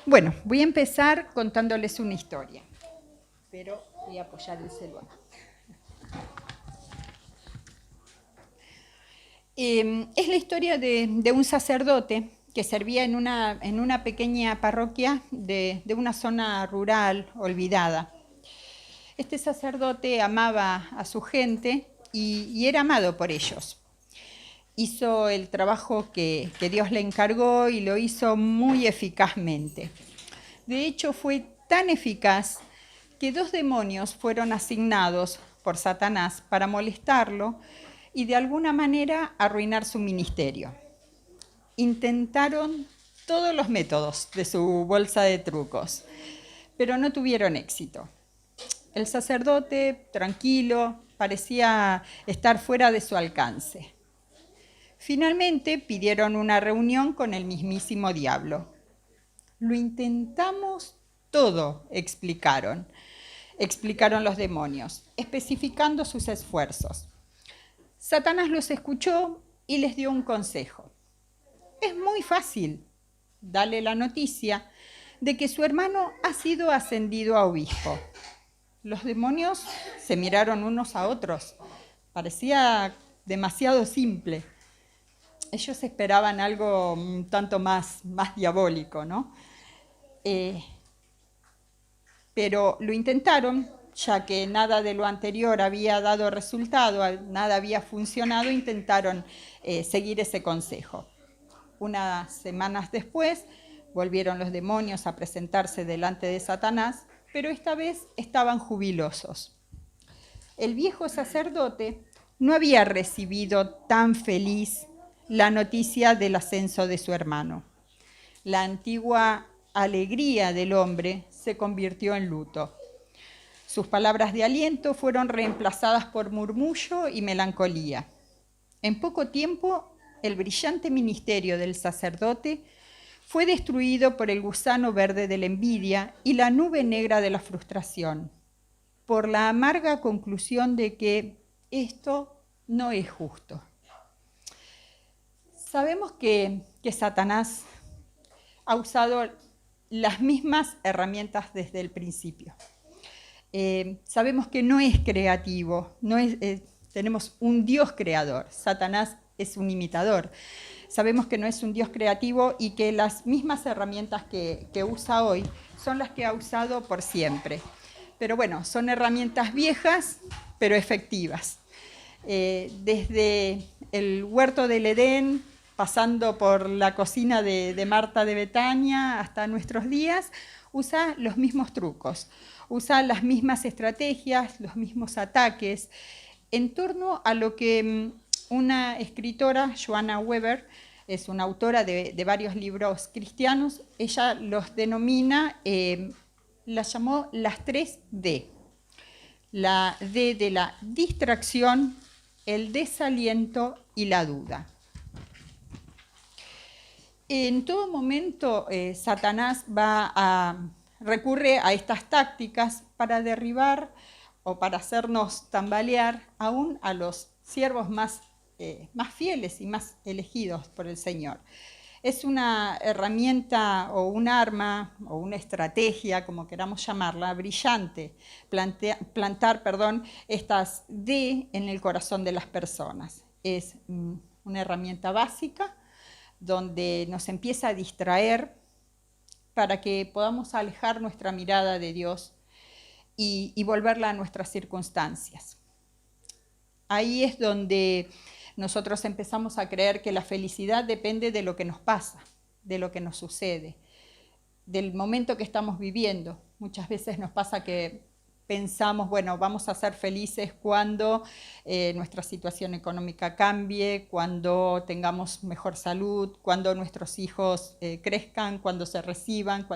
Bueno, voy a empezar contándoles una historia, pero voy a apoyar el celular. Es la historia de un sacerdote que servía en una pequeña parroquia de una zona rural olvidada. Este sacerdote amaba a su gente y era amado por ellos. Hizo el trabajo que Dios le encargó y lo hizo muy eficazmente. De hecho, fue tan eficaz que 2 demonios fueron asignados por Satanás para molestarlo y de alguna manera arruinar su ministerio. Intentaron todos los métodos de su bolsa de trucos, pero no tuvieron éxito. El sacerdote, tranquilo, parecía estar fuera de su alcance. Finalmente pidieron una reunión con el mismísimo diablo. Lo intentamos todo, explicaron los demonios, especificando sus esfuerzos. Satanás los escuchó y les dio un consejo. Es muy fácil, dale la noticia de que su hermano ha sido ascendido a obispo. Los demonios se miraron unos a otros. Parecía demasiado simple. Ellos esperaban algo un tanto más diabólico, ¿no? Pero lo intentaron, ya que nada de lo anterior había dado resultado, nada había funcionado, intentaron seguir ese consejo. Unas semanas después volvieron los demonios a presentarse delante de Satanás, pero esta vez estaban jubilosos. El viejo sacerdote no había recibido tan feliz la noticia del ascenso de su hermano. La antigua alegría del hombre se convirtió en luto. Sus palabras de aliento fueron reemplazadas por murmullo y melancolía. En poco tiempo, el brillante ministerio del sacerdote fue destruido por el gusano verde de la envidia y la nube negra de la frustración, por la amarga conclusión de que esto no es justo. Sabemos que Satanás ha usado las mismas herramientas desde el principio. Sabemos que no es creativo, tenemos un Dios creador, Satanás es un imitador. Sabemos que no es un Dios creativo y que las mismas herramientas que usa hoy son las que ha usado por siempre. Pero bueno, son herramientas viejas, pero efectivas. Desde el huerto del Edén, pasando por la cocina de Marta de Betania hasta nuestros días, usa los mismos trucos, usa las mismas estrategias, los mismos ataques, en torno a lo que una escritora, Joanna Weber, es una autora de varios libros cristianos, ella los denomina, las llamó las 3 D. La D de la distracción, el desaliento y la duda. En todo momento, Satanás recurre a estas tácticas para derribar o para hacernos tambalear aún a los siervos más fieles y más elegidos por el Señor. Es una herramienta o un arma o una estrategia, como queramos llamarla, brillante, plantar estas D en el corazón de las personas. Es una herramienta básica donde nos empieza a distraer para que podamos alejar nuestra mirada de Dios y volverla a nuestras circunstancias. Ahí es donde nosotros empezamos a creer que la felicidad depende de lo que nos pasa, de lo que nos sucede, del momento que estamos viviendo. Muchas veces nos pasa que pensamos, bueno, vamos a ser felices cuando nuestra situación económica cambie, cuando tengamos mejor salud, cuando nuestros hijos crezcan, cuando se reciban,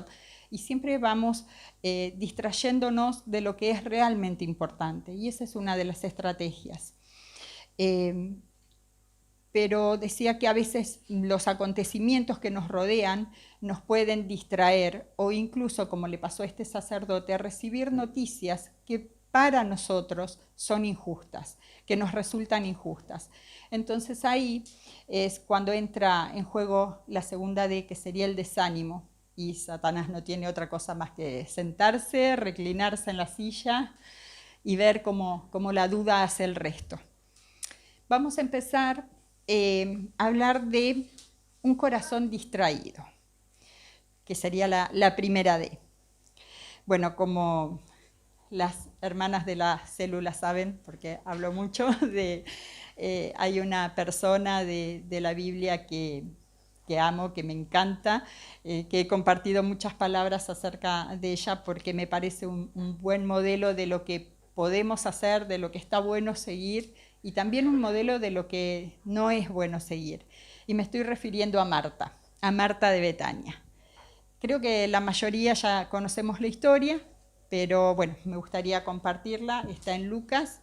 y siempre vamos distrayéndonos de lo que es realmente importante, y esa es una de las estrategias. Pero decía que a veces los acontecimientos que nos rodean nos pueden distraer o incluso, como le pasó a este sacerdote, recibir noticias que para nosotros son injustas, que nos resultan injustas. Entonces ahí es cuando entra en juego la segunda D, que sería el desánimo. y Satanás no tiene otra cosa más que sentarse, reclinarse en la silla y ver cómo la duda hace el resto. Vamos a empezar a hablar de un corazón distraído, que sería la primera D. Bueno, como las hermanas de la célula saben, porque hablo mucho, hay una persona de la Biblia que amo, que me encanta, que he compartido muchas palabras acerca de ella porque me parece un buen modelo de lo que podemos hacer, de lo que está bueno seguir y también un modelo de lo que no es bueno seguir. Y me estoy refiriendo a Marta de Betania. Creo que la mayoría ya conocemos la historia, pero bueno, me gustaría compartirla. Está en Lucas,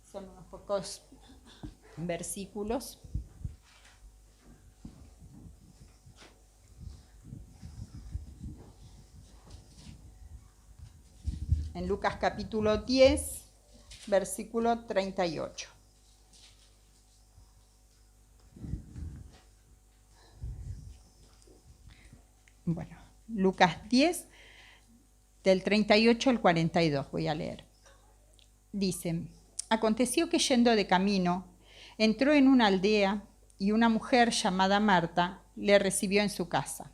son unos pocos versículos. En Lucas capítulo 10, versículo 38. Bueno, Lucas 10, del 38 al 42, voy a leer. Dice: aconteció que yendo de camino, entró en una aldea y una mujer llamada Marta le recibió en su casa.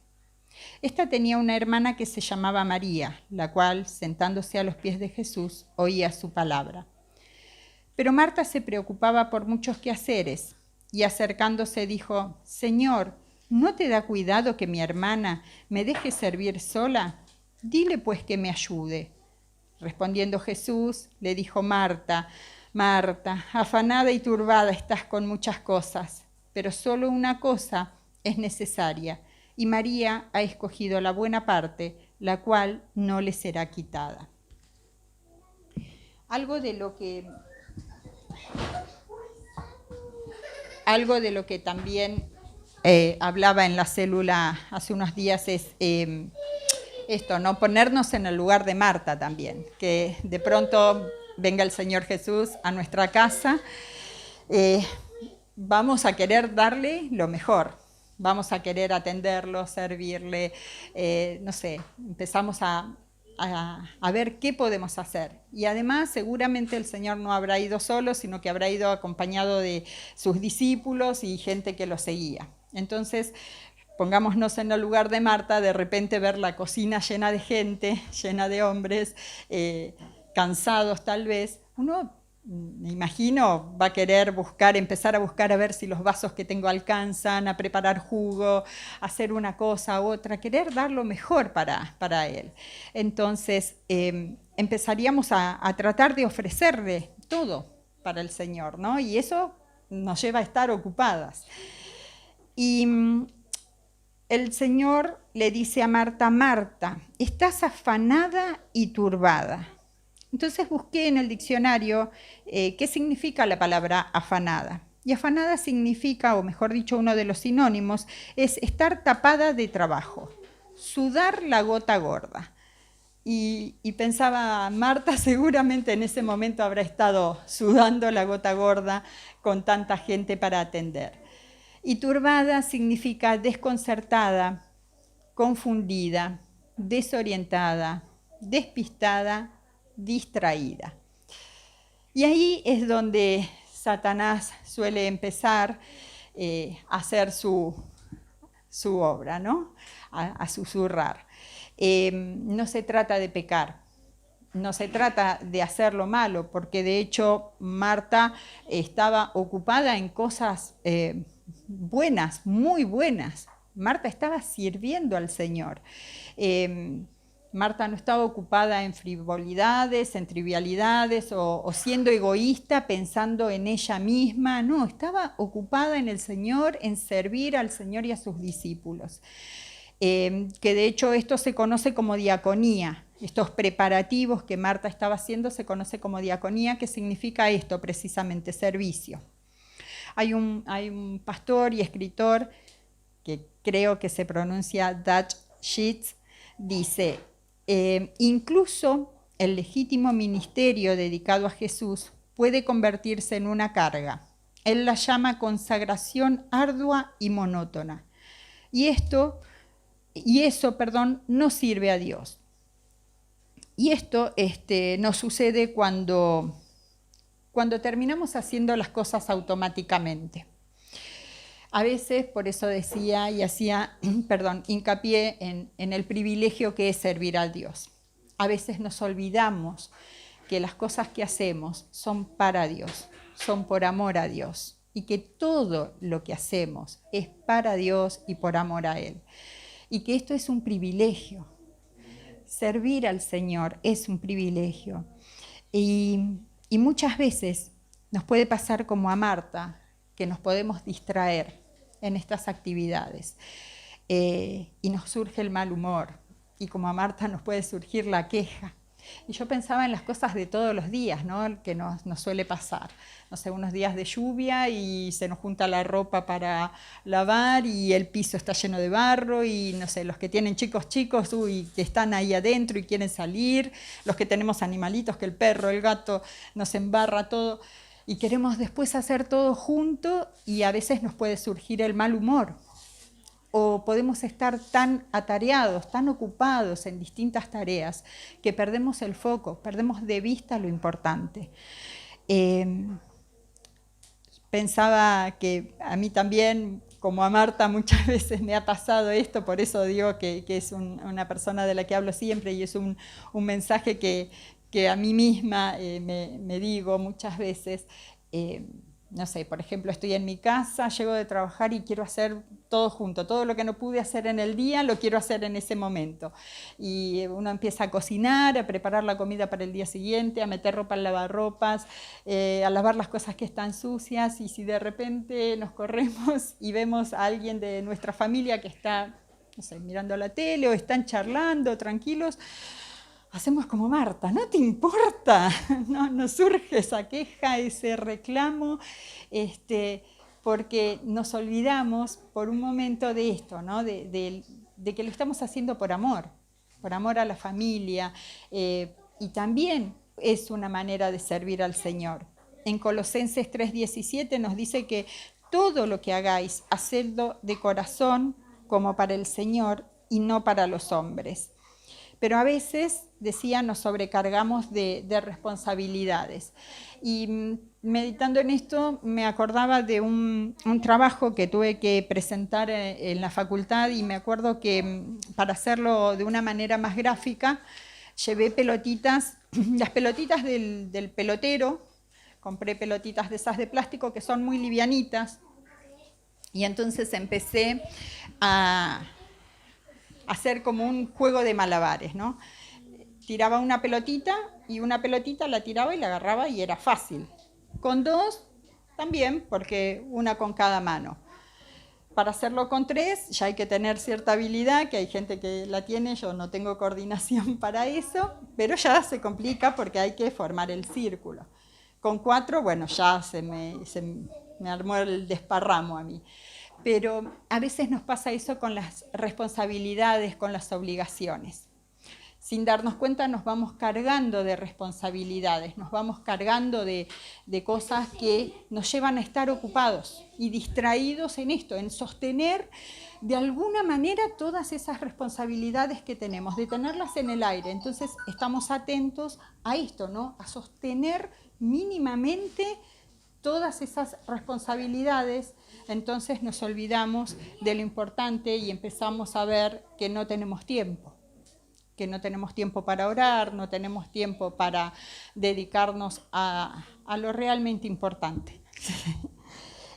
Esta tenía una hermana que se llamaba María, la cual, sentándose a los pies de Jesús, oía su palabra. Pero Marta se preocupaba por muchos quehaceres y acercándose dijo: Señor, ¿no te da cuidado que mi hermana me deje servir sola? Dile pues que me ayude. Respondiendo Jesús, le dijo: Marta, Marta, afanada y turbada estás con muchas cosas, pero solo una cosa es necesaria, y María ha escogido la buena parte, la cual no le será quitada. Algo de lo que también hablaba en la célula hace unos días es esto, ¿no? Ponernos en el lugar de Marta también, que de pronto venga el Señor Jesús a nuestra casa, vamos a querer darle lo mejor, vamos a querer atenderlo, servirle, no sé, empezamos a ver qué podemos hacer. Y además seguramente el Señor no habrá ido solo, sino que habrá ido acompañado de sus discípulos y gente que lo seguía. Entonces, pongámonos en el lugar de Marta, de repente ver la cocina llena de gente, llena de hombres, cansados tal vez. Uno, me imagino, va a querer empezar a buscar a ver si los vasos que tengo alcanzan, a preparar jugo, a hacer una cosa u otra, querer dar lo mejor para él. Entonces, empezaríamos a tratar de ofrecerle todo para el Señor, ¿no? Y eso nos lleva a estar ocupadas. Y el Señor le dice a Marta: Marta, estás afanada y turbada. Entonces busqué en el diccionario qué significa la palabra afanada. Y afanada significa, o mejor dicho, uno de los sinónimos, es estar tapada de trabajo, sudar la gota gorda. Y pensaba, Marta seguramente en ese momento habrá estado sudando la gota gorda con tanta gente para atender. Y turbada significa desconcertada, confundida, desorientada, despistada, distraída. Y ahí es donde Satanás suele empezar a hacer su obra, ¿no? A susurrar. No se trata de pecar, no se trata de hacer lo malo, porque de hecho Marta estaba ocupada en cosas buenas, muy buenas. Marta estaba sirviendo al Señor. Marta no estaba ocupada en frivolidades, en trivialidades o siendo egoísta pensando en ella misma. No, estaba ocupada en el Señor, en servir al Señor y a sus discípulos. Que de hecho esto se conoce como diaconía. Estos preparativos que Marta estaba haciendo se conoce como diaconía, que significa esto precisamente, servicio. Hay un pastor y escritor que creo que se pronuncia Dutch Sheets, dice: incluso el legítimo ministerio dedicado a Jesús puede convertirse en una carga. Él la llama consagración ardua y monótona. Y esto no sirve a Dios. Y esto nos sucede cuando terminamos haciendo las cosas automáticamente. A veces, por eso decía y hacía hincapié en el privilegio que es servir a Dios. A veces nos olvidamos que las cosas que hacemos son para Dios, son por amor a Dios, y que todo lo que hacemos es para Dios y por amor a Él. Y que esto es un privilegio. Servir al Señor es un privilegio. Y muchas veces nos puede pasar como a Marta, que nos podemos distraer en estas actividades. Y nos surge el mal humor. Y como a Marta nos puede surgir la queja. Y yo pensaba en las cosas de todos los días, ¿no? Que nos suele pasar. No sé, unos días de lluvia y se nos junta la ropa para lavar y el piso está lleno de barro y, no sé, los que tienen chicos, que están ahí adentro y quieren salir, los que tenemos animalitos, que el perro, el gato, nos embarra todo y queremos después hacer todo junto y a veces nos puede surgir el mal humor. O podemos estar tan atareados, tan ocupados en distintas tareas, que perdemos el foco, perdemos de vista lo importante. Pensaba que a mí también, como a Marta, muchas veces me ha pasado esto, por eso digo que es una persona de la que hablo siempre y es un mensaje que a mí misma me digo muchas veces. No sé, por ejemplo, estoy en mi casa, llego de trabajar y quiero hacer todo junto. Todo lo que no pude hacer en el día lo quiero hacer en ese momento. Y uno empieza a cocinar, a preparar la comida para el día siguiente, a meter ropa en lavarropas, a lavar las cosas que están sucias. Y si de repente nos corremos y vemos a alguien de nuestra familia que está, no sé, mirando la tele o están charlando tranquilos, hacemos como Marta, ¿no te importa? No, nos surge esa queja, ese reclamo, porque nos olvidamos por un momento de esto, ¿no? de que lo estamos haciendo por amor a la familia, y también es una manera de servir al Señor. En Colosenses 3:17 nos dice que todo lo que hagáis, hacedlo de corazón como para el Señor y no para los hombres. Pero a veces, decía, nos sobrecargamos de responsabilidades. Y meditando en esto, me acordaba de un trabajo que tuve que presentar en la facultad y me acuerdo que para hacerlo de una manera más gráfica, llevé pelotitas, las pelotitas del pelotero, compré pelotitas de esas de plástico que son muy livianitas y entonces empecé a hacer como un juego de malabares, ¿no? Tiraba una pelotita y una pelotita la tiraba y la agarraba y era fácil. Con dos también, porque una con cada mano. Para hacerlo con tres ya hay que tener cierta habilidad, que hay gente que la tiene, yo no tengo coordinación para eso, pero ya se complica porque hay que formar el círculo. Con cuatro, bueno, ya se me armó el desparramo a mí. Pero a veces nos pasa eso con las responsabilidades, con las obligaciones. Sin darnos cuenta nos vamos cargando de responsabilidades, nos vamos cargando de cosas que nos llevan a estar ocupados y distraídos en esto, en sostener de alguna manera todas esas responsabilidades que tenemos, de tenerlas en el aire. Entonces estamos atentos a esto, ¿no? A sostener mínimamente todas esas responsabilidades. Entonces nos olvidamos de lo importante y empezamos a ver que no tenemos tiempo para orar, no tenemos tiempo para dedicarnos a lo realmente importante.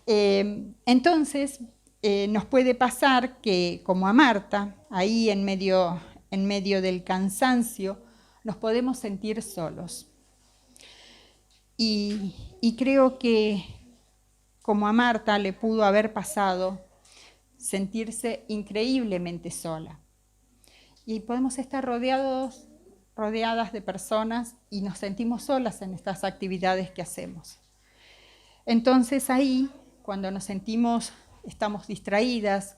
Entonces nos puede pasar que, como a Marta, ahí en medio del cansancio, nos podemos sentir solos. Y creo que como a Marta le pudo haber pasado sentirse increíblemente sola. Y podemos estar rodeadas de personas y nos sentimos solas en estas actividades que hacemos. Entonces ahí, cuando nos sentimos, estamos distraídos,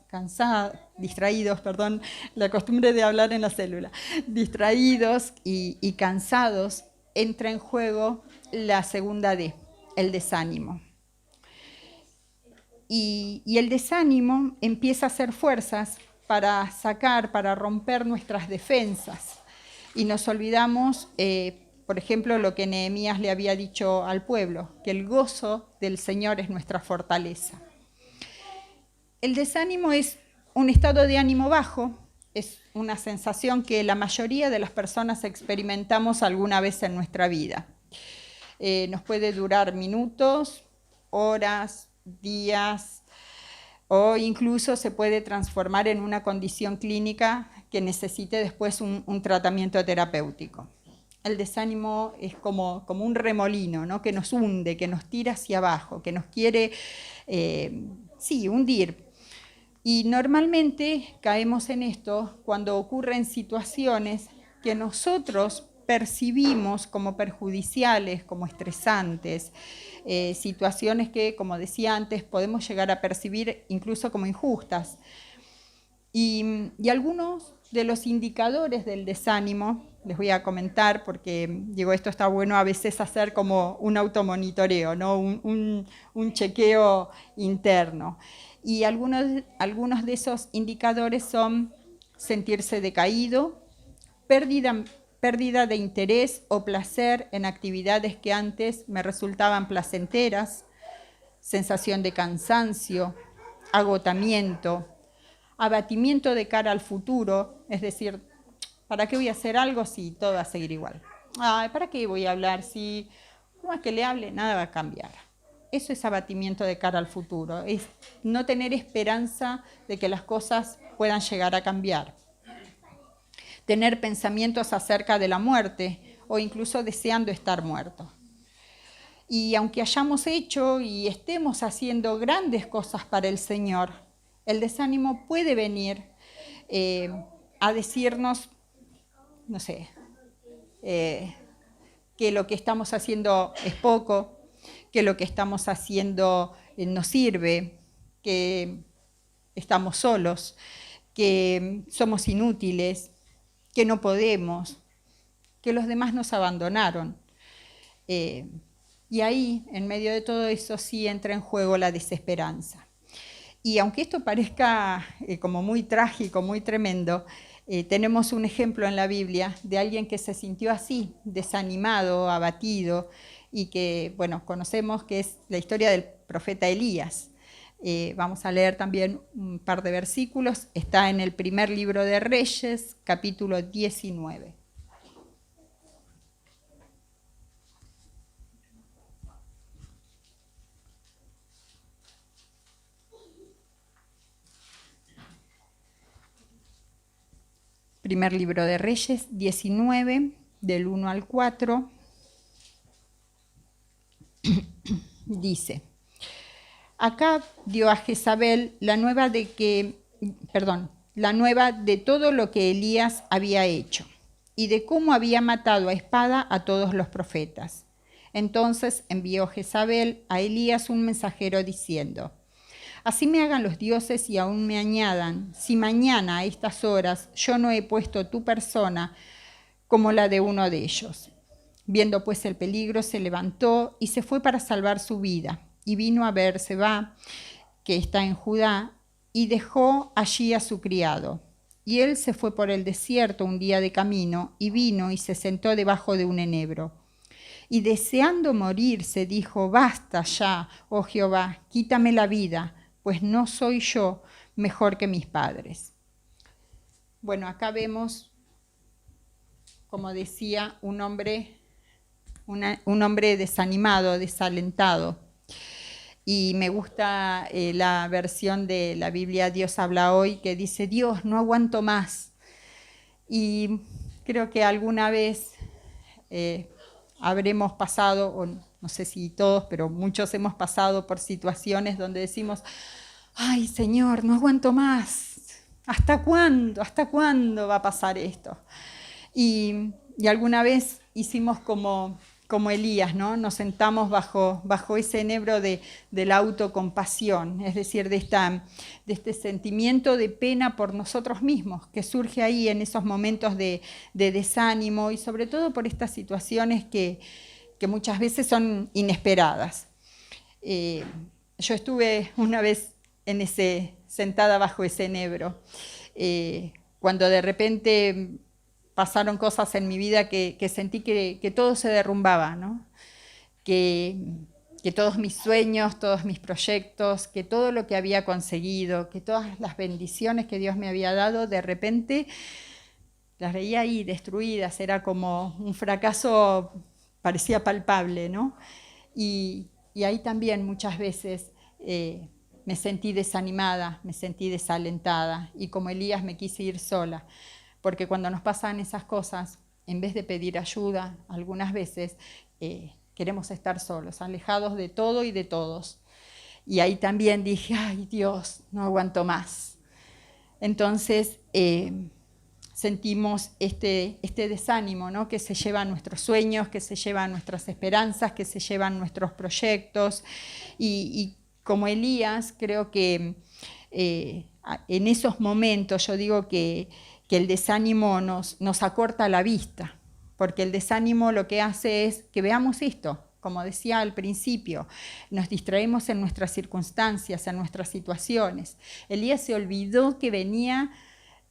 la costumbre de hablar en la célula, distraídos y cansados, entra en juego la segunda D, el desánimo. Y el desánimo empieza a hacer fuerzas para sacar, para romper nuestras defensas. Y nos olvidamos, por ejemplo, lo que Nehemías le había dicho al pueblo, que el gozo del Señor es nuestra fortaleza. El desánimo es un estado de ánimo bajo, es una sensación que la mayoría de las personas experimentamos alguna vez en nuestra vida. Nos puede durar minutos, horas, días, o incluso se puede transformar en una condición clínica que necesite después un tratamiento terapéutico. El desánimo es como un remolino, ¿no? Que nos hunde, que nos tira hacia abajo, que nos quiere hundir. Y normalmente caemos en esto cuando ocurren situaciones que nosotros percibimos como perjudiciales, como estresantes, situaciones que, como decía antes, podemos llegar a percibir incluso como injustas. Y algunos de los indicadores del desánimo, les voy a comentar porque digo, esto está bueno a veces hacer como un automonitoreo, ¿no? un chequeo interno. Y algunos de esos indicadores son sentirse decaído, pérdida de interés o placer en actividades que antes me resultaban placenteras, sensación de cansancio, agotamiento, abatimiento de cara al futuro, es decir, ¿para qué voy a hacer algo si todo va a seguir igual? ¿Para qué voy a hablar si no es que le hable, nada va a cambiar? Eso es abatimiento de cara al futuro, es no tener esperanza de que las cosas puedan llegar a cambiar. Tener pensamientos acerca de la muerte o incluso deseando estar muerto. Y aunque hayamos hecho y estemos haciendo grandes cosas para el Señor, el desánimo puede venir a decirnos, no sé, que lo que estamos haciendo es poco, que lo que estamos haciendo no sirve, que estamos solos, que somos inútiles, que no podemos, que los demás nos abandonaron. Y ahí, en medio de todo eso, sí entra en juego la desesperanza. Y aunque esto parezca como muy trágico, muy tremendo, tenemos un ejemplo en la Biblia de alguien que se sintió así, desanimado, abatido, y que, bueno, conocemos que es la historia del profeta Elías. Vamos a leer también un par de versículos. Está en el primer libro de Reyes, capítulo 19. Primer libro de Reyes, 19, del 1 al 4. Dice: Acab dio a Jezabel la nueva de todo lo que Elías había hecho y de cómo había matado a espada a todos los profetas. Entonces envió Jezabel a Elías un mensajero diciendo: Así me hagan los dioses y aún me añadan, si mañana a estas horas yo no he puesto tu persona como la de uno de ellos. Viendo pues el peligro, se levantó y se fue para salvar su vida, y vino a Beerseba, que está en Judá, y dejó allí a su criado. Y él se fue por el desierto un día de camino, y vino y se sentó debajo de un enebro. Y deseando morirse, dijo: Basta ya, oh Jehová, quítame la vida, pues no soy yo mejor que mis padres. Bueno, acá vemos, como decía, un hombre desanimado, desalentado. Y me gusta la versión de la Biblia Dios habla hoy, que dice: Dios, no aguanto más. Y creo que alguna vez habremos pasado, o no sé si todos, pero muchos hemos pasado por situaciones donde decimos: ay, Señor, no aguanto más. ¿Hasta cuándo? ¿Hasta cuándo va a pasar esto? Y alguna vez hicimos como Elías, ¿no? Nos sentamos bajo ese enebro de la autocompasión, es decir, de este sentimiento de pena por nosotros mismos, que surge ahí en esos momentos de desánimo y sobre todo por estas situaciones que muchas veces son inesperadas. Yo estuve una vez sentada bajo ese enebro. cuando de repente pasaron cosas en mi vida que sentí que todo se derrumbaba, ¿no? Que todos mis sueños, todos mis proyectos, que todo lo que había conseguido, que todas las bendiciones que Dios me había dado, de repente las veía ahí destruidas, era como un fracaso, parecía palpable, ¿no? Y ahí también muchas veces me sentí desanimada, me sentí desalentada, y como Elías me quise ir sola, porque cuando nos pasan esas cosas, en vez de pedir ayuda, algunas veces queremos estar solos, alejados de todo y de todos. Y ahí también dije, ay Dios, no aguanto más. Entonces sentimos este desánimo, ¿no? Que se llevan nuestros sueños, que se llevan nuestras esperanzas, que se llevan nuestros proyectos. Y como Elías, creo que en esos momentos yo digo que el desánimo nos acorta la vista, porque el desánimo lo que hace es que veamos esto, como decía al principio, nos distraemos en nuestras circunstancias, en nuestras situaciones. Elías se olvidó que venía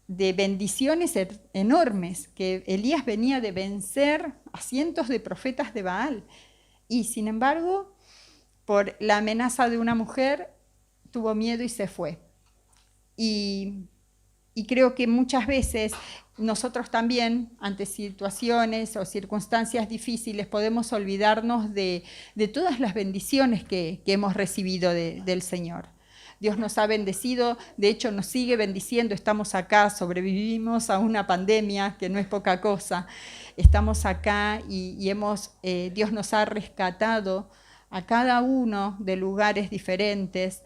de bendiciones enormes, que Elías venía de vencer a cientos de profetas de Baal, y sin embargo, por la amenaza de una mujer, tuvo miedo y se fue. Y creo que muchas veces nosotros también, ante situaciones o circunstancias difíciles, podemos olvidarnos de todas las bendiciones que hemos recibido del Señor. Dios nos ha bendecido, de hecho nos sigue bendiciendo, estamos acá, sobrevivimos a una pandemia que no es poca cosa, estamos acá y Dios nos ha rescatado a cada uno de lugares diferentes.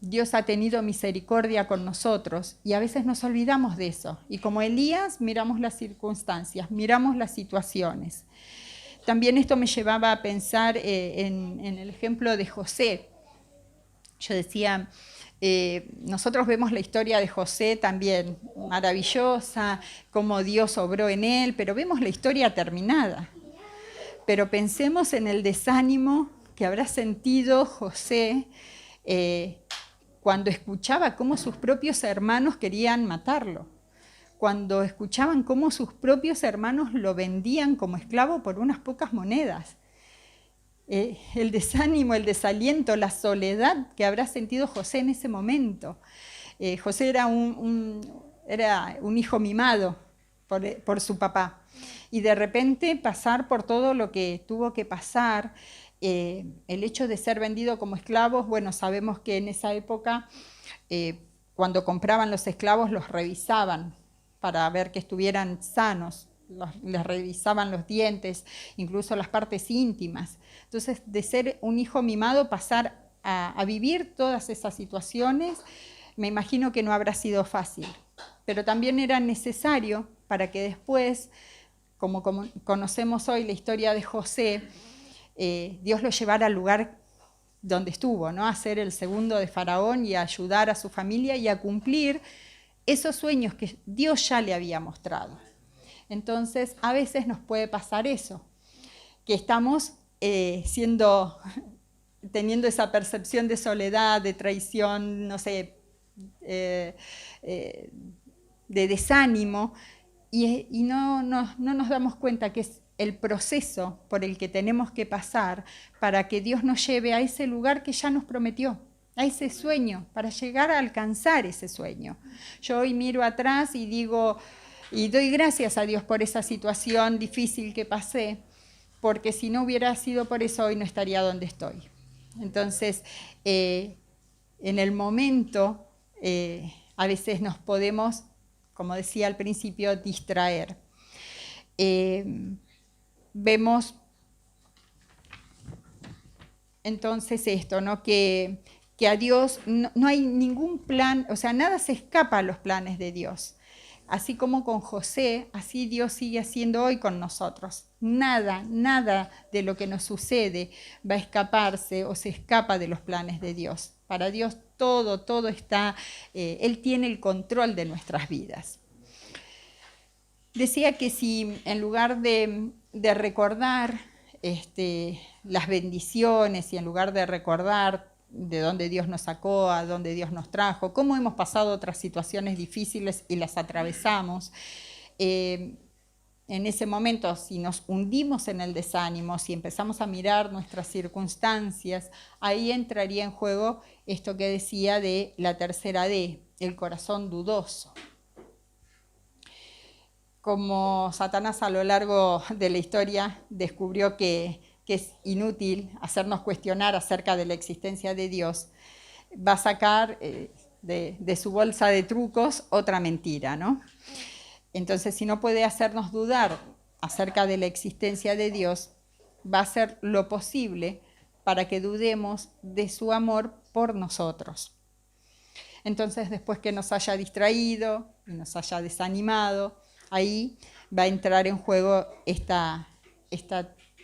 Dios ha tenido misericordia con nosotros y a veces nos olvidamos de eso. Y como Elías, miramos las circunstancias, miramos las situaciones. También esto me llevaba a pensar en el ejemplo de José. Yo decía, nosotros vemos la historia de José también maravillosa, cómo Dios obró en él, pero vemos la historia terminada. Pero pensemos en el desánimo que habrá sentido José cuando escuchaba cómo sus propios hermanos querían matarlo, cuando escuchaban cómo sus propios hermanos lo vendían como esclavo por unas pocas monedas. El desánimo, el desaliento, la soledad que habrá sentido José en ese momento. José era un hijo mimado por su papá. Y de repente pasar por todo lo que tuvo que pasar, el hecho de ser vendido como esclavos, bueno, sabemos que en esa época, cuando compraban los esclavos, los revisaban para ver que estuvieran sanos, les revisaban los dientes, incluso las partes íntimas. Entonces, de ser un hijo mimado, pasar a vivir todas esas situaciones, me imagino que no habrá sido fácil, pero también era necesario para que después, como conocemos hoy la historia de José, Dios lo llevara al lugar donde estuvo, ¿no? A ser el segundo de Faraón y a ayudar a su familia y a cumplir esos sueños que Dios ya le había mostrado. Entonces, a veces nos puede pasar eso, que estamos teniendo esa percepción de soledad, de traición, no sé, de desánimo, y no nos damos cuenta que es el proceso por el que tenemos que pasar para que Dios nos lleve a ese lugar que ya nos prometió, a ese sueño, para llegar a alcanzar ese sueño. Yo hoy miro atrás y digo, y doy gracias a Dios por esa situación difícil que pasé, porque si no hubiera sido por eso, hoy no estaría donde estoy. Entonces, en el momento, a veces nos podemos, como decía al principio, distraer. Vemos entonces esto, ¿no? Que a Dios no hay ningún plan, o sea, nada se escapa a los planes de Dios. Así como con José, así Dios sigue haciendo hoy con nosotros. Nada de lo que nos sucede va a escaparse o se escapa de los planes de Dios. Para Dios todo está, Él tiene el control de nuestras vidas. Decía que si en lugar de recordar las bendiciones y en lugar de recordar de dónde Dios nos sacó, a dónde Dios nos trajo, cómo hemos pasado otras situaciones difíciles y las atravesamos. En ese momento, si nos hundimos en el desánimo, si empezamos a mirar nuestras circunstancias, ahí entraría en juego esto que decía de la tercera D, el corazón dudoso. Como Satanás a lo largo de la historia descubrió que es inútil hacernos cuestionar acerca de la existencia de Dios, va a sacar de su bolsa de trucos otra mentira, ¿no? Entonces, si no puede hacernos dudar acerca de la existencia de Dios, va a hacer lo posible para que dudemos de su amor por nosotros. Entonces, después que nos haya distraído y nos haya desanimado, ahí va a entrar en juego esta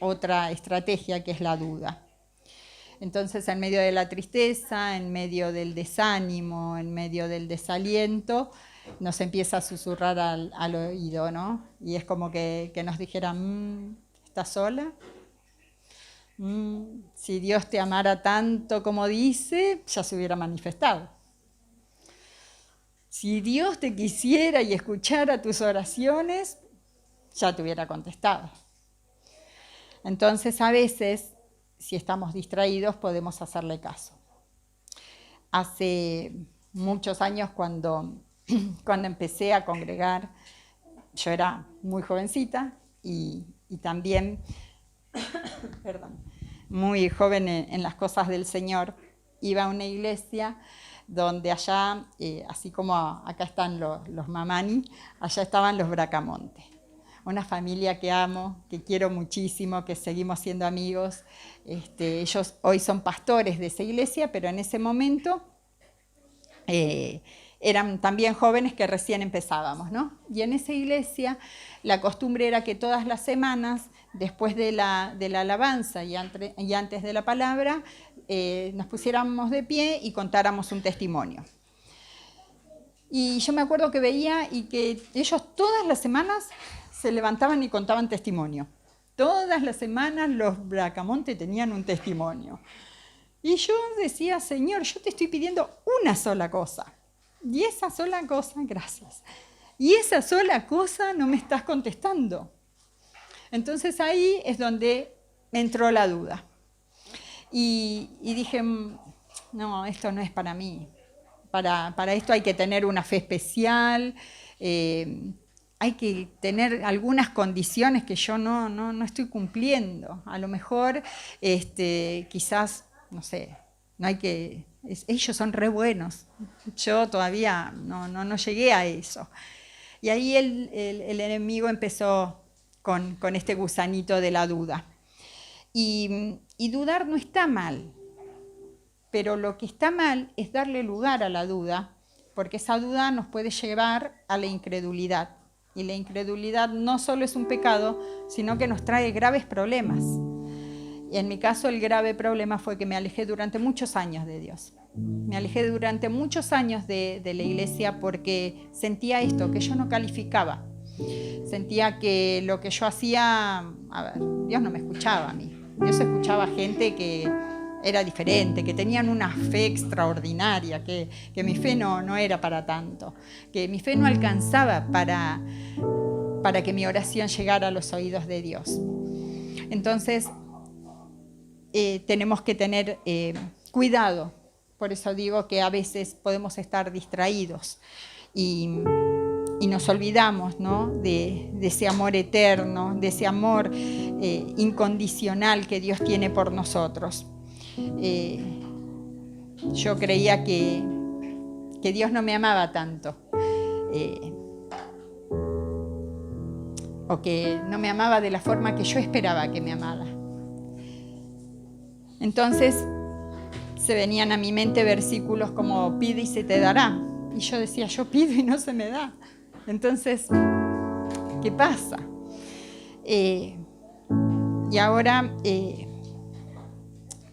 otra estrategia que es la duda. Entonces, en medio de la tristeza, en medio del desánimo, en medio del desaliento, nos empieza a susurrar al oído, ¿no? Y es como que nos dijera, ¿estás sola? Si Dios te amara tanto como dice, ya se hubiera manifestado. Si Dios te quisiera y escuchara tus oraciones, ya te hubiera contestado. Entonces, a veces, si estamos distraídos, podemos hacerle caso. Hace muchos años, cuando empecé a congregar, yo era muy jovencita y también muy joven en las cosas del Señor. Iba a una iglesia donde allá, así como acá están los mamani, allá estaban los Bracamonte. Una familia que amo, que quiero muchísimo, que seguimos siendo amigos. Ellos hoy son pastores de esa iglesia, pero en ese momento eran también jóvenes que recién empezábamos, ¿no? Y en esa iglesia la costumbre era que todas las semanas, después de la alabanza y antes de la palabra, nos pusiéramos de pie y contáramos un testimonio. Y yo me acuerdo que veía y que ellos todas las semanas se levantaban y contaban testimonio. Todas las semanas los Bracamonte tenían un testimonio. Y yo decía, Señor, yo te estoy pidiendo una sola cosa. Y esa sola cosa, gracias. Y esa sola cosa no me estás contestando. Entonces ahí es donde me entró la duda. Y dije, no, esto no es para mí. Para esto hay que tener una fe especial, hay que tener algunas condiciones que yo no estoy cumpliendo. A lo mejor, quizás, no sé, no hay que... ellos son re buenos. Yo todavía no llegué a eso. Y ahí el enemigo empezó con este gusanito de la duda. Y dudar no está mal, pero lo que está mal es darle lugar a la duda, porque esa duda nos puede llevar a la incredulidad. Y la incredulidad no solo es un pecado, sino que nos trae graves problemas. Y en mi caso el grave problema fue que me alejé durante muchos años de Dios. Me alejé durante muchos años de la iglesia porque sentía esto, que yo no calificaba. Sentía que lo que yo hacía, Dios no me escuchaba a mí. Dios escuchaba a gente que era diferente, que tenían una fe extraordinaria, que mi fe no era para tanto, que mi fe no alcanzaba para que mi oración llegara a los oídos de Dios. Entonces, tenemos que tener cuidado. Por eso digo que a veces podemos estar distraídos y nos olvidamos, ¿no?, de ese amor eterno, de ese amor incondicional que Dios tiene por nosotros. Yo creía que Dios no me amaba tanto, o que no me amaba de la forma que yo esperaba que me amara. Entonces se venían a mi mente versículos como pide y se te dará, y yo decía, yo pido y no se me da. Entonces, ¿qué pasa? Y ahora,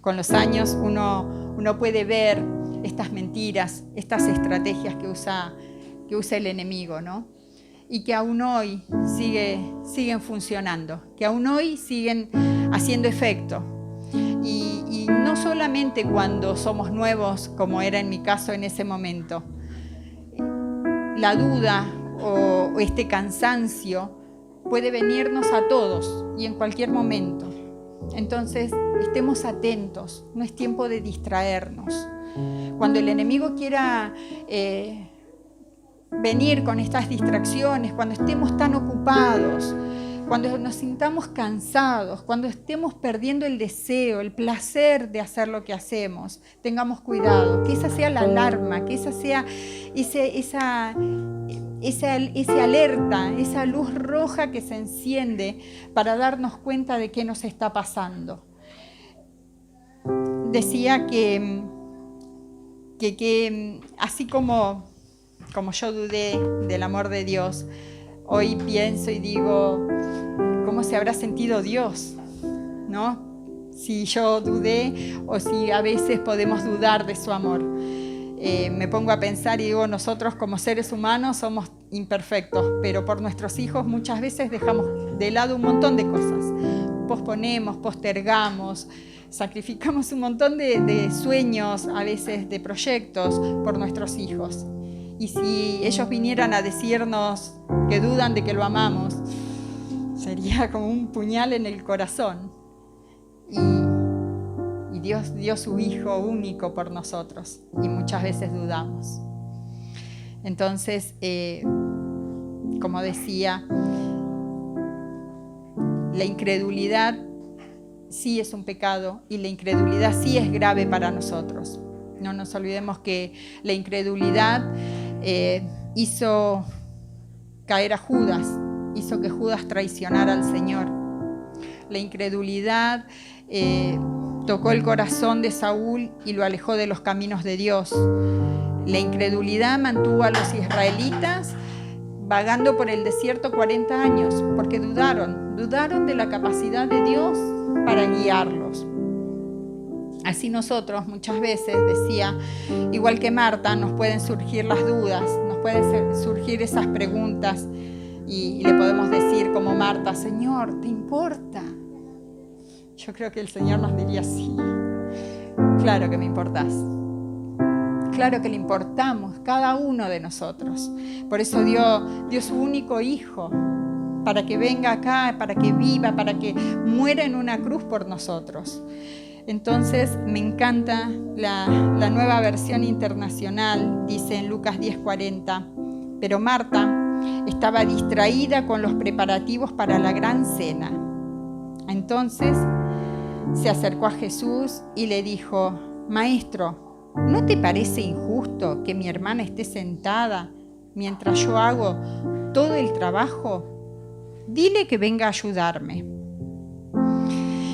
con los años, uno puede ver estas mentiras, estas estrategias que usa el enemigo, ¿no? Y que aún hoy siguen funcionando, que aún hoy siguen haciendo efecto. Y no solamente cuando somos nuevos, como era en mi caso en ese momento. La duda o este cansancio puede venirnos a todos y en cualquier momento. Entonces, estemos atentos, no es tiempo de distraernos. Cuando el enemigo quiera venir con estas distracciones, cuando estemos tan ocupados, cuando nos sintamos cansados, cuando estemos perdiendo el deseo, el placer de hacer lo que hacemos, tengamos cuidado, que esa sea la alarma, que esa sea esa alerta, esa luz roja que se enciende para darnos cuenta de qué nos está pasando. Decía que así como yo dudé del amor de Dios, hoy pienso y digo, ¿cómo se habrá sentido Dios? ¿No? Si yo dudé o si a veces podemos dudar de su amor. Me pongo a pensar y digo, nosotros como seres humanos somos imperfectos, pero por nuestros hijos muchas veces dejamos de lado un montón de cosas. Posponemos, postergamos, sacrificamos un montón de sueños, a veces de proyectos, por nuestros hijos. Y si ellos vinieran a decirnos que dudan de que lo amamos, sería como un puñal en el corazón. Y Dios dio su Hijo único por nosotros y muchas veces dudamos. Entonces, como decía, la incredulidad sí es un pecado y la incredulidad sí es grave para nosotros. No nos olvidemos que la incredulidad hizo caer a Judas, hizo que Judas traicionara al Señor. La incredulidad tocó el corazón de Saúl y lo alejó de los caminos de Dios. La incredulidad mantuvo a los israelitas vagando por el desierto 40 años, porque dudaron de la capacidad de Dios para guiarlos. Así nosotros muchas veces, decía, igual que Marta, nos pueden surgir las dudas, nos pueden surgir esas preguntas y le podemos decir como Marta, Señor, ¿te importa? Yo creo que el Señor nos diría, sí, claro que me importás. Claro que le importamos, cada uno de nosotros. Por eso dio su único Hijo, para que venga acá, para que viva, para que muera en una cruz por nosotros. Entonces me encanta la nueva versión internacional, dice en Lucas 10:40, pero Marta estaba distraída con los preparativos para la gran cena. Entonces se acercó a Jesús y le dijo, Maestro, ¿no te parece injusto que mi hermana esté sentada mientras yo hago todo el trabajo? Dile que venga a ayudarme.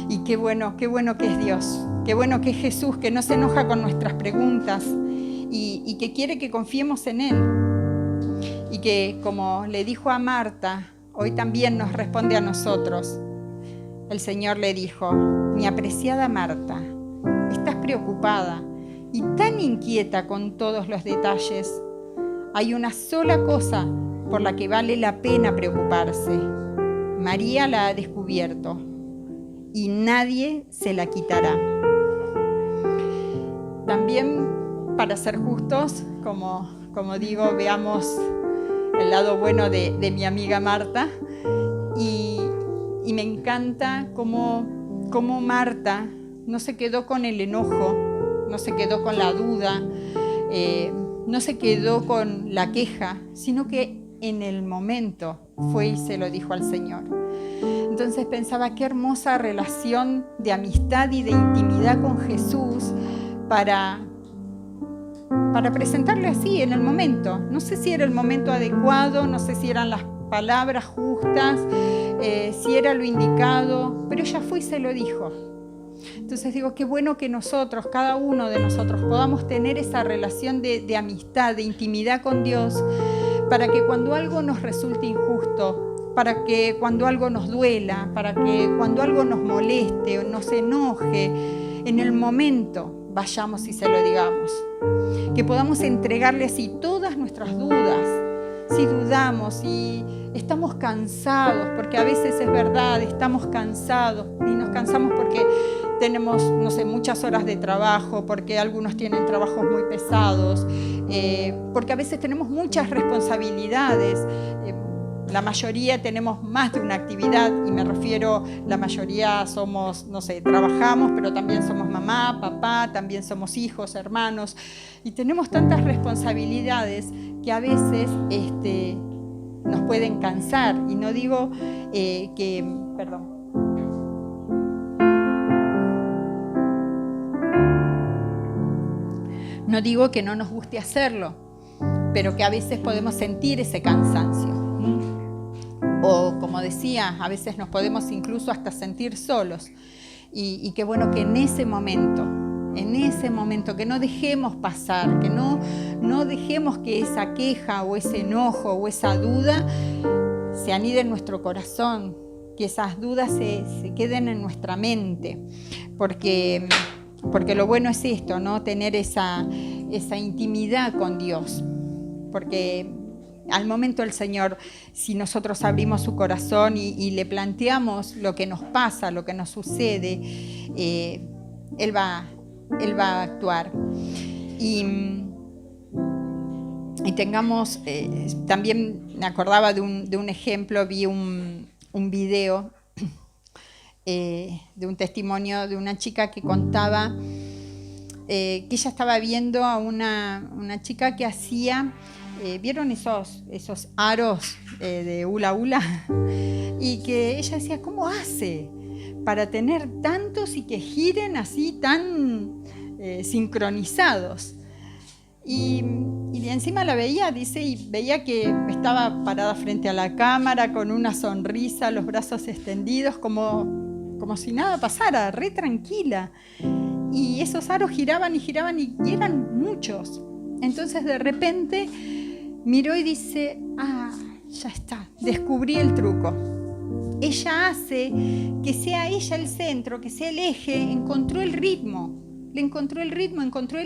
Y qué bueno que es Dios, qué bueno que es Jesús, que no se enoja con nuestras preguntas y que quiere que confiemos en Él. Y que, como le dijo a Marta, hoy también nos responde a nosotros. El Señor le dijo, mi apreciada Marta, estás preocupada y tan inquieta con todos los detalles. Hay una sola cosa por la que vale la pena preocuparse. María la ha descubierto y nadie se la quitará. También, para ser justos, como digo, veamos el lado bueno de mi amiga Marta y me encanta cómo Marta no se quedó con el enojo, no se quedó con la duda, no se quedó con la queja, sino que en el momento fue y se lo dijo al Señor. Entonces pensaba qué hermosa relación de amistad y de intimidad con Jesús para presentarle así en el momento. No sé si era el momento adecuado, no sé si eran las palabras justas, si era lo indicado, pero ella fue y se lo dijo. Entonces digo, qué bueno que nosotros, cada uno de nosotros, podamos tener esa relación de amistad, de intimidad con Dios, para que cuando algo nos resulte injusto, para que cuando algo nos duela, para que cuando algo nos moleste o nos enoje, en el momento vayamos y se lo digamos. Que podamos entregarle así todas nuestras dudas. Si dudamos, si estamos cansados, porque a veces es verdad, estamos cansados y nos cansamos porque tenemos, no sé, muchas horas de trabajo, porque algunos tienen trabajos muy pesados, porque a veces tenemos muchas responsabilidades. La mayoría tenemos más de una actividad, y me refiero, la mayoría somos, no sé, trabajamos, pero también somos mamá, papá, también somos hijos, hermanos, y tenemos tantas responsabilidades que a veces nos pueden cansar. Y no digo no digo que no nos guste hacerlo, pero que a veces podemos sentir ese cansancio. O, como decía, a veces nos podemos incluso hasta sentir solos. Y qué bueno que en ese momento, que no dejemos pasar, que no dejemos que esa queja o ese enojo o esa duda se anide en nuestro corazón, que esas dudas se queden en nuestra mente, porque lo bueno es esto, ¿no? Tener esa intimidad con Dios, porque al momento el Señor, si nosotros abrimos su corazón y le planteamos lo que nos pasa, lo que nos sucede, Él va a actuar. Y tengamos, también me acordaba de un ejemplo, vi un video de un testimonio de una chica que contaba que ella estaba viendo a una chica que hacía, ¿vieron esos aros de hula hula? Y que ella decía, ¿cómo hace para tener tantos y que giren así tan sincronizados? Y encima la veía, dice, y veía que estaba parada frente a la cámara con una sonrisa, los brazos extendidos, como si nada pasara, re tranquila. Y esos aros giraban y eran muchos. Entonces de repente miró y dice, ya está, descubrí el truco. Ella hace que sea ella el centro, que sea el eje, encontró el ritmo, encontró el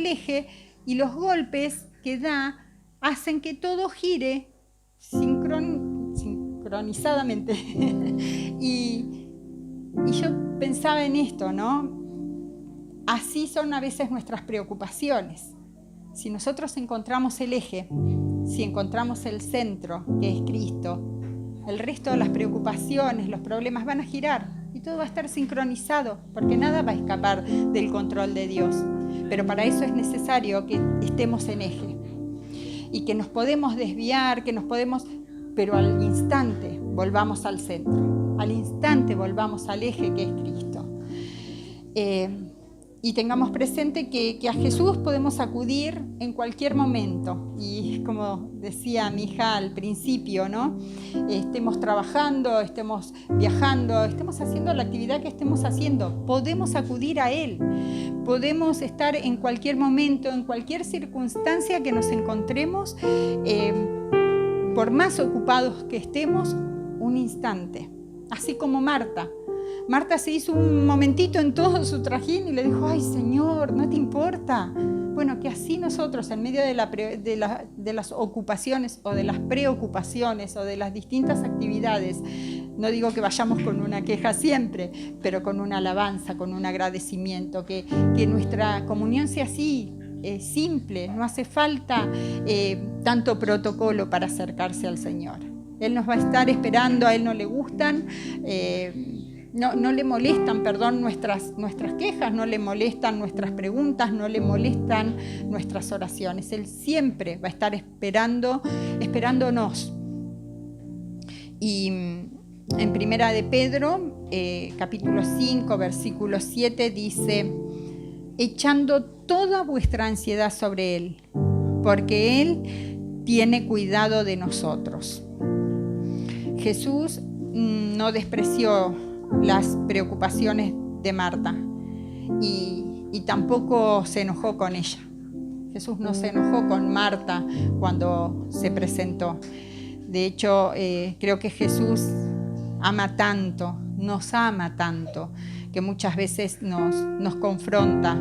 eje, y los golpes que da hacen que todo gire sincronizadamente. y yo pensaba en esto, ¿no? Así son a veces nuestras preocupaciones. Si nosotros encontramos el eje, si encontramos el centro, que es Cristo, el resto de las preocupaciones, los problemas van a girar y todo va a estar sincronizado, porque nada va a escapar del control de Dios. Pero para eso es necesario que estemos en eje y que nos podemos desviar, pero al instante volvamos al centro, al instante volvamos al eje que es Cristo. Y tengamos presente que a Jesús podemos acudir en cualquier momento. Y como decía mi hija al principio, ¿no? Estemos trabajando, estemos viajando, estemos haciendo la actividad que estemos haciendo, podemos acudir a Él. Podemos estar en cualquier momento, en cualquier circunstancia que nos encontremos, por más ocupados que estemos, un instante. Así como Marta. Marta se hizo un momentito en todo su trajín y le dijo, ay Señor, ¿no te importa? Bueno, que así nosotros en medio de las ocupaciones o de las preocupaciones o de las distintas actividades, no digo que vayamos con una queja siempre, pero con una alabanza, con un agradecimiento, que nuestra comunión sea así, simple, no hace falta tanto protocolo para acercarse al Señor. Él nos va a estar esperando, a Él no le gustan, no le molestan, nuestras quejas, no le molestan nuestras preguntas, no le molestan nuestras oraciones. Él siempre va a estar esperándonos. Y en Primera de Pedro, capítulo 5, versículo 7, dice, echando toda vuestra ansiedad sobre Él, porque Él tiene cuidado de nosotros. Jesús no despreció las preocupaciones de Marta y tampoco se enojó con ella. Jesús no se enojó con Marta cuando se presentó. De hecho, creo que Jesús nos ama tanto, que muchas veces nos confronta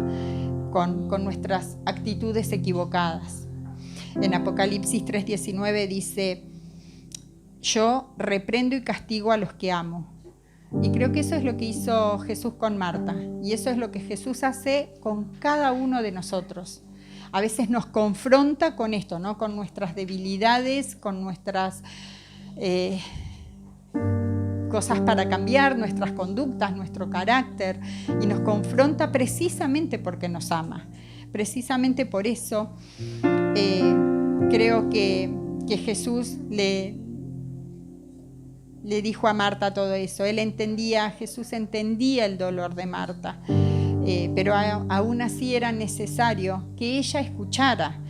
con nuestras actitudes equivocadas. En Apocalipsis 3:19 dice, yo reprendo y castigo a los que amo. Y creo que eso es lo que hizo Jesús con Marta. Y eso es lo que Jesús hace con cada uno de nosotros. A veces nos confronta con esto, ¿no? Con nuestras debilidades, con nuestras cosas para cambiar, nuestras conductas, nuestro carácter. Y nos confronta precisamente porque nos ama. Precisamente por eso creo que Jesús le dijo a Marta todo eso. Jesús entendía el dolor de Marta, pero aún así era necesario que ella escuchara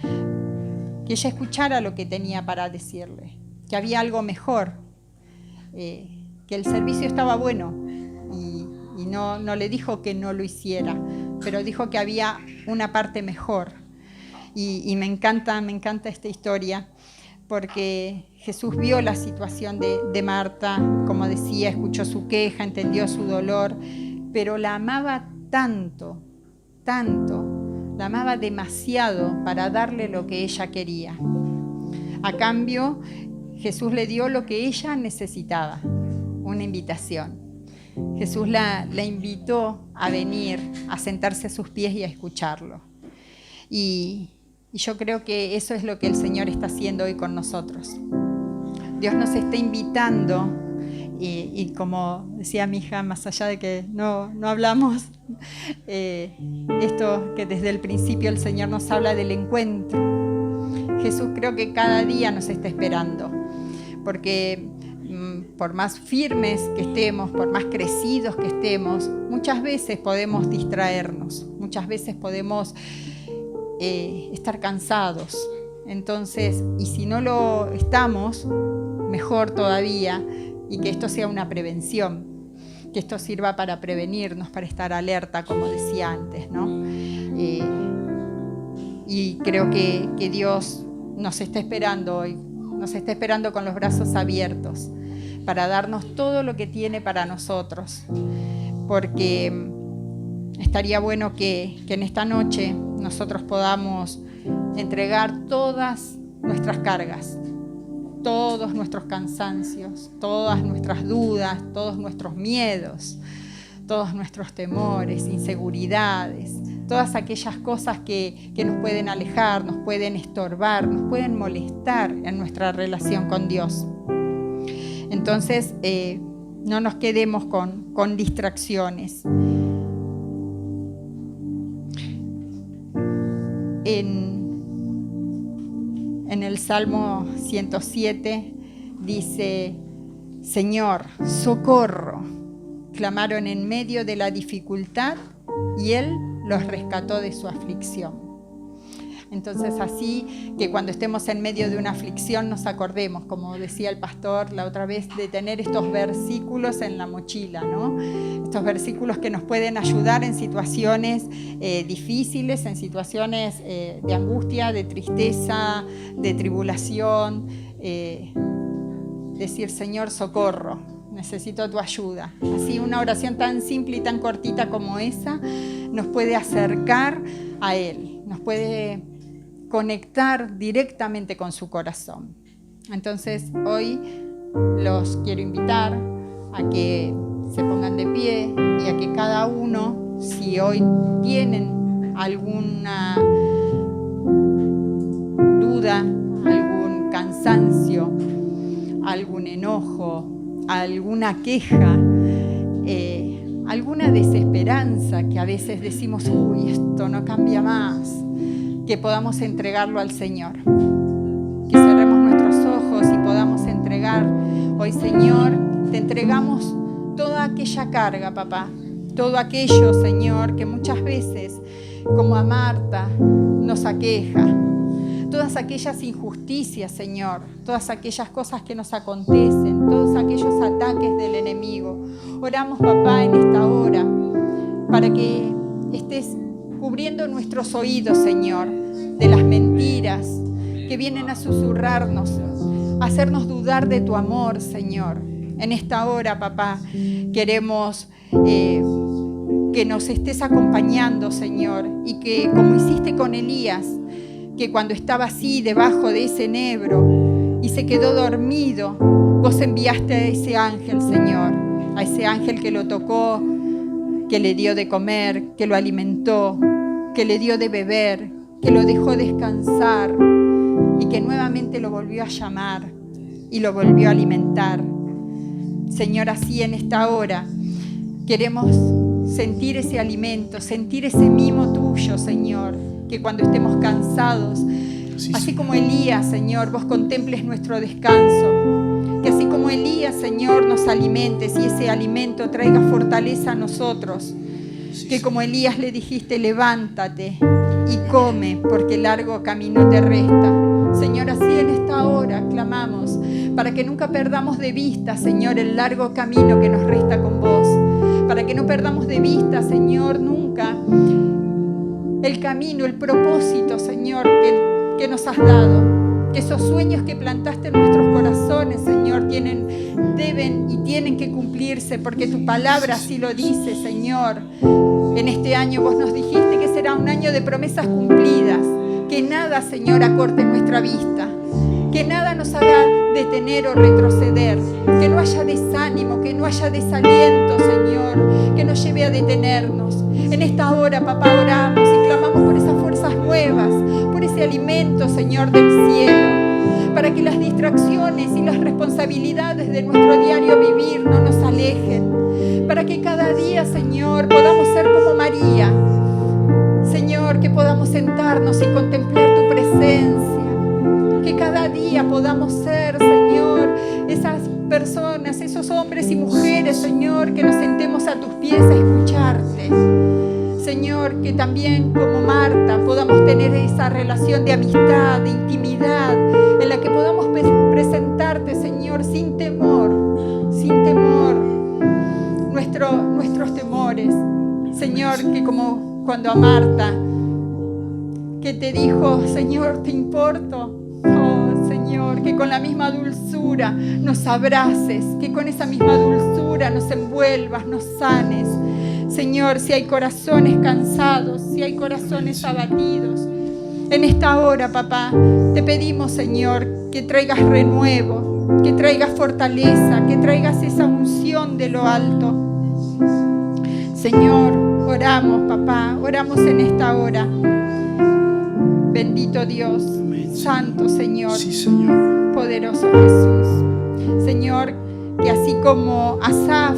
lo que tenía para decirle, que había algo mejor, que el servicio estaba bueno, y no le dijo que no lo hiciera, pero dijo que había una parte mejor. Y me encanta esta historia, porque Jesús vio la situación de Marta, como decía, escuchó su queja, entendió su dolor, pero la amaba tanto, la amaba demasiado para darle lo que ella quería. A cambio, Jesús le dio lo que ella necesitaba, una invitación. Jesús la invitó a venir, a sentarse a sus pies y a escucharlo. Y yo creo que eso es lo que el Señor está haciendo hoy con nosotros. Dios nos está invitando, y como decía mi hija, más allá de que no hablamos, esto que desde el principio el Señor nos habla del encuentro. Jesús creo que cada día nos está esperando, porque por más firmes que estemos, por más crecidos que estemos, muchas veces podemos distraernos, muchas veces podemos estar cansados. Entonces, y si no lo estamos, mejor todavía, y que esto sea una prevención, que esto sirva para prevenirnos, para estar alerta, como decía antes, ¿no? Y creo que Dios nos está esperando hoy, nos está esperando con los brazos abiertos para darnos todo lo que tiene para nosotros, porque estaría bueno que en esta noche nosotros podamos entregar todas nuestras cargas, todos nuestros cansancios, todas nuestras dudas, todos nuestros miedos, todos nuestros temores, inseguridades, todas aquellas cosas que nos pueden alejar, nos pueden estorbar, nos pueden molestar en nuestra relación con Dios. Entonces, no nos quedemos con distracciones. En el Salmo 107 dice: Señor, socorro. Clamaron en medio de la dificultad y Él los rescató de su aflicción. Entonces, así que cuando estemos en medio de una aflicción nos acordemos, como decía el pastor la otra vez, de tener estos versículos en la mochila, ¿no? Estos versículos que nos pueden ayudar en situaciones difíciles, en situaciones de angustia, de tristeza, de tribulación. Decir: Señor, socorro, necesito tu ayuda. Así, una oración tan simple y tan cortita como esa nos puede acercar a Él, nos puede conectar directamente con su corazón. Entonces, hoy los quiero invitar a que se pongan de pie y a que cada uno, si hoy tienen alguna duda, algún cansancio, algún enojo, alguna queja, alguna desesperanza que a veces decimos: uy, esto no cambia más, que podamos entregarlo al Señor. Que cerremos nuestros ojos y podamos entregar hoy: Señor, te entregamos toda aquella carga, papá, todo aquello, Señor, que muchas veces, como a Marta, nos aqueja. Todas aquellas injusticias, Señor, todas aquellas cosas que nos acontecen, todos aquellos ataques del enemigo. Oramos, papá, en esta hora, para que estés cubriendo nuestros oídos, Señor, de las mentiras que vienen a susurrarnos, a hacernos dudar de tu amor, Señor. En esta hora, papá, queremos que nos estés acompañando, Señor, y que, como hiciste con Elías, que cuando estaba así debajo de ese enebro y se quedó dormido, vos enviaste a ese ángel, Señor, a ese ese ángel que lo tocó, que le dio de comer, que lo alimentó, que le dio de beber, que lo dejó descansar y que nuevamente lo volvió a llamar y lo volvió a alimentar. Señor, así en esta hora queremos sentir ese alimento, sentir ese mimo tuyo, Señor, que cuando estemos cansados, así como Elías, Señor, vos contemples nuestro descanso, que así como Elías, Señor, nos alimentes y ese alimento traiga fortaleza a nosotros, que como Elías le dijiste, levántate y come, porque largo camino te resta. Señor, así en esta hora clamamos para que nunca perdamos de vista, Señor, el largo camino que nos resta con vos, para que no perdamos de vista, Señor, nunca el camino, el propósito, Señor, que nos has dado, que esos sueños que plantaste en nuestros corazones, Señor, deben y tienen que cumplirse, porque tu palabra así lo dice, Señor. En este año vos nos dijiste que será un año de promesas cumplidas, que nada, Señor, acorte nuestra vista, que nada nos haga detener o retroceder, que no haya desánimo, que no haya desaliento, Señor, que nos lleve a detenernos. En esta hora, papá, oramos y clamamos por esas fuerzas nuevas, por ese alimento, Señor, del cielo, para que las distracciones y las responsabilidades de nuestro diario vivir no nos alejen, para que cada día, Señor, podamos ser como María, Señor, que podamos sentarnos y contemplar tu presencia, que cada día podamos ser, Señor, esas personas, esos hombres y mujeres, Señor, que nos sentemos a tus pies a escucharte. Señor, que también como Marta podamos tener esa relación de amistad, de intimidad, en la que podamos presentarte, Señor, sin temor, nuestros temores. Señor, que como cuando a Marta, que te dijo, Señor, te importo. Oh, Señor, que con la misma dulzura nos abraces, que con esa misma dulzura nos envuelvas, nos sanes. Señor, si hay corazones cansados, si hay corazones abatidos, en esta hora, papá, te pedimos, Señor, que traigas renuevo, que traigas fortaleza, que traigas esa unción de lo alto. Señor, oramos, papá, oramos en esta hora. Bendito Dios, santo Señor, sí, Señor, poderoso Jesús. Señor, que así como Asaf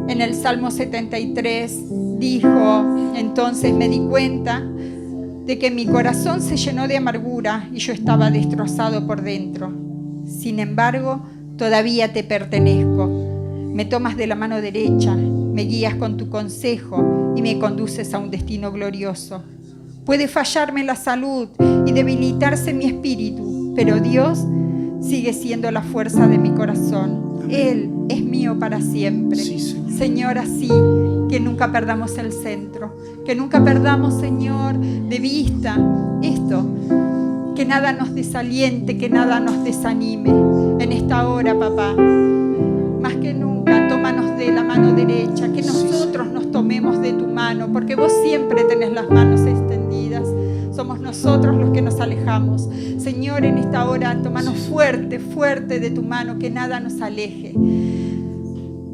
en el Salmo 73 dijo, entonces me di cuenta de que mi corazón se llenó de amargura y yo estaba destrozado por dentro. Sin embargo, todavía te pertenezco. Me tomas de la mano derecha, me guías con tu consejo y me conduces a un destino glorioso. Puede fallarme la salud y debilitarse mi espíritu, pero Dios sigue siendo la fuerza de mi corazón. Él es mío para siempre. Sí, Señor. Señor, así que nunca perdamos el centro, que nunca perdamos, Señor, de vista esto, que nada nos desaliente, que nada nos desanime. En esta hora, papá, más que nunca, tómanos de la mano derecha, que nosotros nos tomemos de tu mano, porque vos siempre tenés las manos extendidas. Somos nosotros los que nos alejamos. Señor, en esta hora, tómanos fuerte, fuerte de tu mano, que nada nos aleje.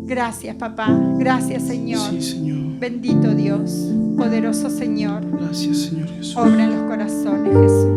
Gracias, papá. Gracias, Señor. Sí, Señor. Bendito Dios, poderoso Señor. Gracias, Señor Jesús. Obra en los corazones, Jesús.